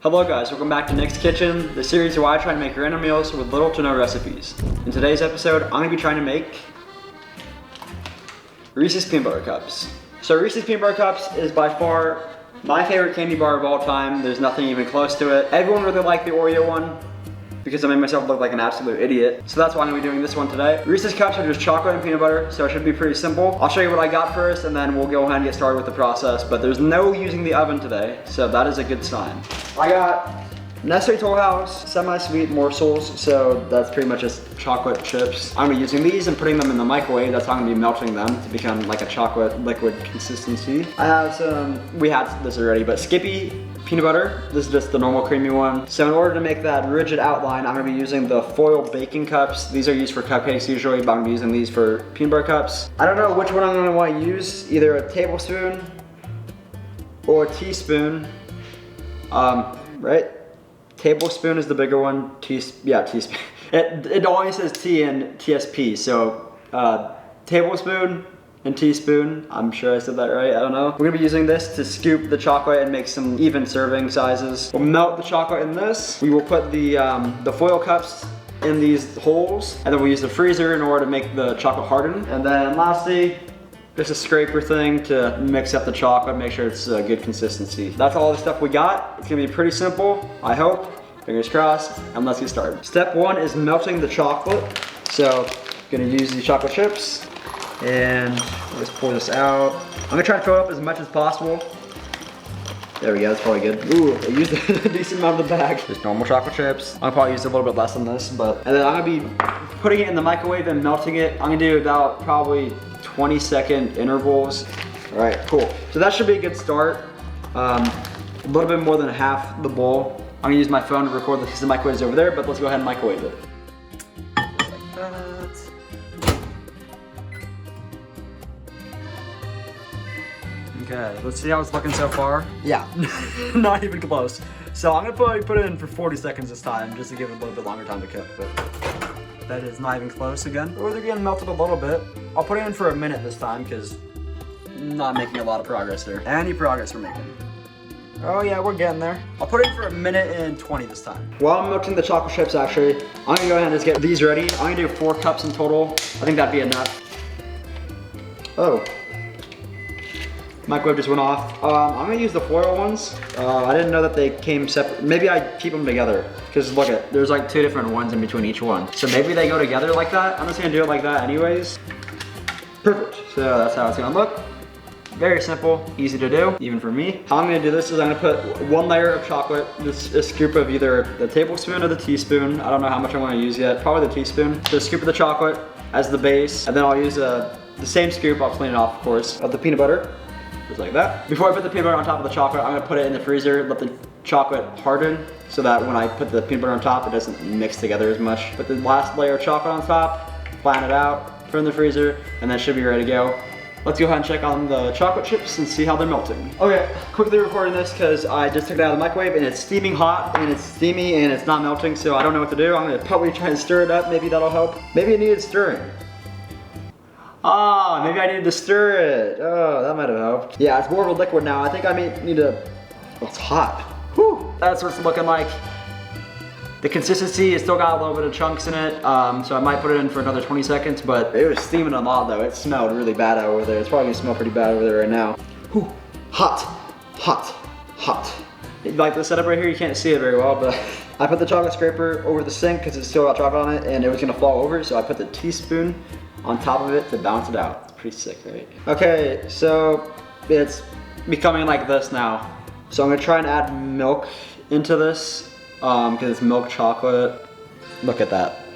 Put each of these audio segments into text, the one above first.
Hello guys, welcome back to Nick's Kitchen, the series where I try to make random meals with little to no recipes. In today's episode, I'm going to be trying to make Reese's Peanut Butter Cups. So Reese's Peanut Butter Cups is by far my favorite candy bar of all time. There's nothing even close to it. Everyone really liked the Oreo one because I made myself look like an absolute idiot. So that's why I'm going to be doing this one today. Reese's Cups are just chocolate and peanut butter, so it should be pretty simple. I'll show you what I got first and then we'll go ahead and get started with the process. But there's no using the oven today, so that is a good sign. I got Nestle Toll House semi-sweet morsels, so that's pretty much just chocolate chips. I'm gonna be using these and putting them in the microwave. That's how I'm gonna be melting them to become like a chocolate liquid consistency. I have some, we had this already, but Skippy peanut butter. This is just the normal creamy one. So in order to make that rigid outline, I'm gonna be using the foil baking cups. These are used for cupcakes usually, but I'm gonna be using these for peanut butter cups. I don't know which one I'm gonna wanna use, either a tablespoon or a teaspoon, right? Tablespoon is the bigger one, teaspoon. It always says T in TSP, so tablespoon and teaspoon. I'm sure I said that right, I don't know. We're gonna be using this to scoop the chocolate and make some even serving sizes. We'll melt the chocolate in this. We will put the foil cups in these holes, and then we'll use the freezer in order to make the chocolate harden. And then lastly, just a scraper thing to mix up the chocolate, make sure it's a good consistency. That's all the stuff we got. It's gonna be pretty simple, I hope. Fingers crossed, and let's get started. Step one is melting the chocolate. So, gonna use these chocolate chips, and let's pour this out. I'm gonna try to fill it up as much as possible. There we go, that's probably good. Ooh, I used a decent amount of the bag. Just normal chocolate chips. I'll probably use a little bit less than this, but. And then I'm gonna be putting it in the microwave and melting it. I'm gonna do about probably 20-second intervals. All right, cool. So that should be a good start. A little bit more than half the bowl. I'm gonna use my phone to record this because the microwave is over there, but let's go ahead and microwave it. Just like that. Okay, let's see how it's looking so far. Yeah, not even close. So I'm gonna probably put it in for 40 seconds this time, just to give it a little bit longer time to cook, but that is not even close again. Or they're getting melted a little bit. I'll put it in for a minute this time, because I'm not making a lot of progress there. Any progress we're making. Oh yeah, we're getting there. I'll put it in for a minute and 20 this time. While I'm melting the chocolate chips actually, I'm gonna go ahead and just get these ready. I'm gonna do 4 cups in total. I think that'd be enough. Oh. Microwave just went off. I'm gonna use the foil ones. I didn't know that they came separate. Maybe I keep them together. Because look at, there's like 2 different ones in between each one. So maybe they go together like that. I'm just gonna do it like that anyways. Perfect, so that's how it's gonna look. Very simple, easy to do, even for me. How I'm gonna do this is I'm gonna put 1 layer of chocolate, just a scoop of either the tablespoon or the teaspoon. I don't know how much I'm gonna use yet, probably the teaspoon. So a scoop of the chocolate as the base, and then I'll use the same scoop, I'll clean it off of course, of the peanut butter, just like that. Before I put the peanut butter on top of the chocolate, I'm gonna put it in the freezer, let the chocolate harden, so that when I put the peanut butter on top, it doesn't mix together as much. Put the last layer of chocolate on top, flatten it out, put it in the freezer, and then it should be ready to go. Let's go ahead and check on the chocolate chips and see how they're melting. Okay, quickly recording this because I just took it out of the microwave and it's steaming hot and it's steamy and it's not melting, so I don't know what to do. I'm gonna probably try and stir it up, maybe that'll help. Maybe it needed stirring. Ah, maybe I needed to stir it. Oh, that might have helped. Yeah, it's more of a liquid now. I think I may need to, oh, it's hot. Whew, that's what it's looking like. The consistency has still got a little bit of chunks in it, so I might put it in for another 20 seconds, but it was steaming a lot though. It smelled really bad over there. It's probably gonna smell pretty bad over there right now. Whew, hot, hot, hot. Like the setup right here, you can't see it very well, but I put the chocolate scraper over the sink because it's still got chocolate on it and it was gonna fall over, so I put the teaspoon on top of it to balance it out. It's pretty sick, right? Okay, so it's becoming like this now. So I'm gonna try and add milk into this. Because it's milk chocolate. Look at that.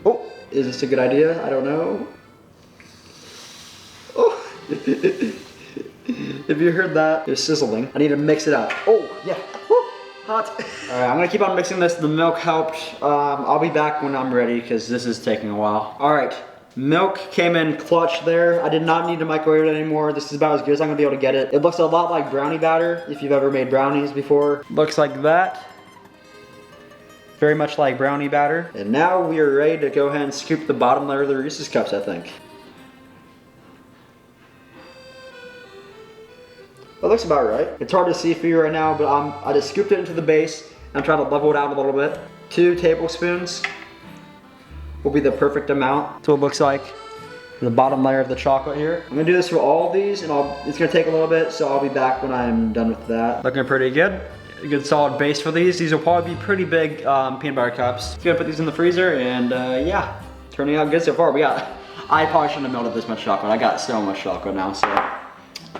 Oh, is this a good idea? I don't know. Oh, if you heard that, it's sizzling. I need to mix it up. Oh, yeah. Woo, hot. All right, I'm gonna keep on mixing this. The milk helped. I'll be back when I'm ready because this is taking a while. All right, milk came in clutch there. I did not need to microwave it anymore. This is about as good as I'm gonna be able to get it. It looks a lot like brownie batter if you've ever made brownies before. Looks like that. Very much like brownie batter. And now we are ready to go ahead and scoop the bottom layer of the Reese's Cups, I think. It looks about right. It's hard to see for you right now, but I just scooped it into the base. I'm trying to level it out a little bit. 2 tablespoons will be the perfect amount. That's what it looks like. The bottom layer of the chocolate here. I'm gonna do this for all of these, and it's gonna take a little bit, so I'll be back when I'm done with that. Looking pretty good. A good solid base for these. These will probably be pretty big peanut butter cups. Just gonna put these in the freezer, and yeah, turning out good so far. I probably shouldn't have melted this much chocolate. I got so much chocolate now, so.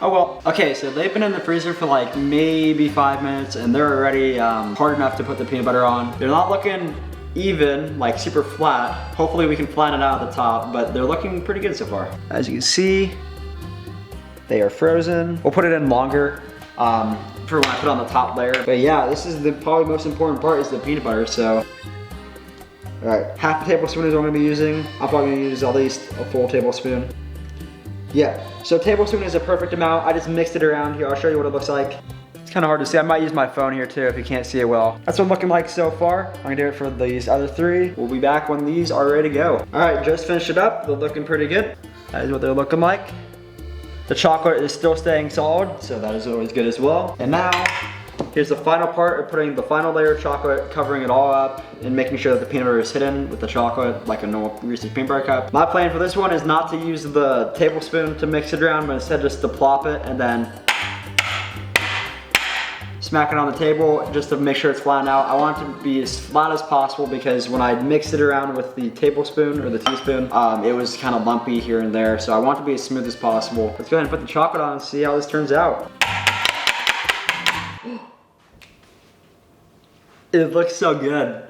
Oh well. Okay, so they've been in the freezer for like maybe 5 minutes, and they're already hard enough to put the peanut butter on. They're not looking even, like super flat. Hopefully we can flatten it out at the top, but they're looking pretty good so far. As you can see, they are frozen. We'll put it in longer for when I put on the top layer. But yeah, this is the probably most important part is the peanut butter, so. All right, half a tablespoon is what I'm gonna be using. I'm probably gonna use at least a full tablespoon. Yeah, so tablespoon is a perfect amount. I just mixed it around here. I'll show you what it looks like. It's kind of hard to see. I might use my phone here too if you can't see it well. That's what I'm looking like so far. I'm gonna do it for these other 3. We'll be back when these are ready to go. All right, just finished it up. They're looking pretty good. That is what they're looking like. The chocolate is still staying solid, so that is always good as well. And now, here's the final part of putting the final layer of chocolate, covering it all up, and making sure that the peanut butter is hidden with the chocolate, like a normal Reese's peanut butter cup. My plan for this one is not to use the tablespoon to mix it around, but instead just to plop it and then smack it on the table just to make sure it's flattened out. I want it to be as flat as possible because when I mixed it around with the tablespoon or the teaspoon, it was kind of lumpy here and there. So I want it to be as smooth as possible. Let's go ahead and put the chocolate on and see how this turns out. It looks so good.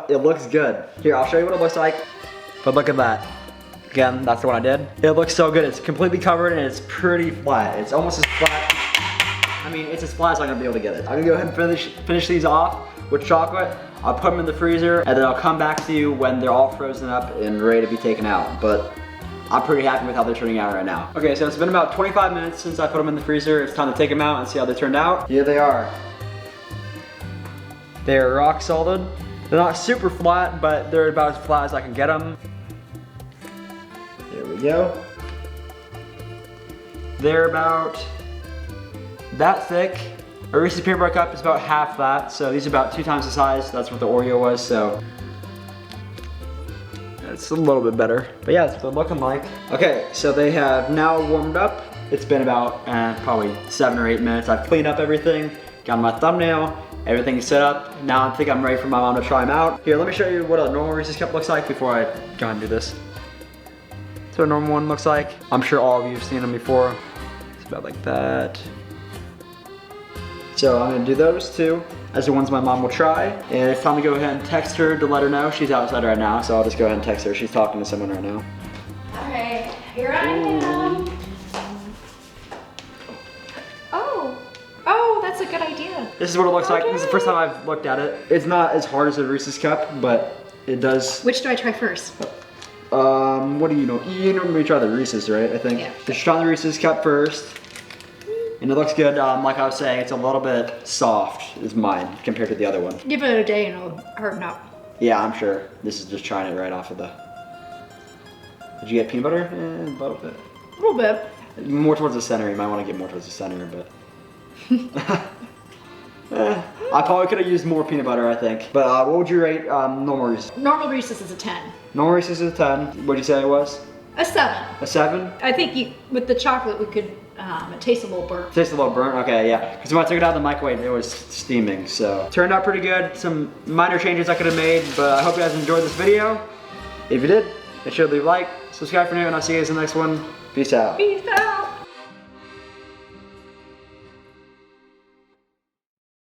It looks good. Here, I'll show you what it looks like. But look at that. Again, that's what I did. It looks so good. It's completely covered and it's pretty flat. It's almost as flat. I mean, it's as flat as I'm gonna be able to get it. I'm gonna go ahead and finish these off with chocolate. I'll put them in the freezer and then I'll come back to you when they're all frozen up and ready to be taken out. But I'm pretty happy with how they're turning out right now. Okay, so it's been about 25 minutes since I put them in the freezer. It's time to take them out and see how they turned out. Here they are. They're rock solid. They're not super flat, but they're about as flat as I can get them. There we go. They're about that thick. A Reese's peanut butter cup is about half that, so these are about 2 times the size. That's what the Oreo was, so it's a little bit better. But yeah, that's what they're looking like. Okay, so they have now warmed up. It's been about probably 7 or 8 minutes. I've cleaned up everything, got my thumbnail, everything's set up. Now I think I'm ready for my mom to try them out. Here, let me show you what a normal Reese's cup looks like before I go ahead and do this. That's what a normal one looks like. I'm sure all of you have seen them before. It's about like that. So I'm gonna do those 2 as the ones my mom will try. And it's time to go ahead and text her to let her know. She's outside right now, so I'll just go ahead and text her. She's talking to someone right now. All right, here I am. Oh, that's a good idea. This is what it looks like. This is the first time I've looked at it. It's not as hard as a Reese's cup, but it does. Which do I try first? What do you know? You normally try the Reese's, right? I think. Yeah. You should try the Reese's cup first. And it looks good. Like I was saying, it's a little bit soft, is mine, compared to the other one. Give it a day and it'll harden up. Yeah, I'm sure. This is just trying it right off of the... Did you get peanut butter? A little bit. A little bit. More towards the center. You might want to get more towards the center, but... I probably could have used more peanut butter, I think. But what would you rate normal Reese's? Normal Reese's is a 10. Normal Reese's is a 10. What'd you say it was? A 7. A 7? I think with the chocolate, we could, it tastes a little burnt. Tastes a little burnt, okay, yeah. Because when I took it out of the microwave, it was steaming, so. Turned out pretty good. Some minor changes I could have made, but I hope you guys enjoyed this video. If you did, make sure to leave a like, subscribe for new, and I'll see you guys in the next one. Peace out. Peace out.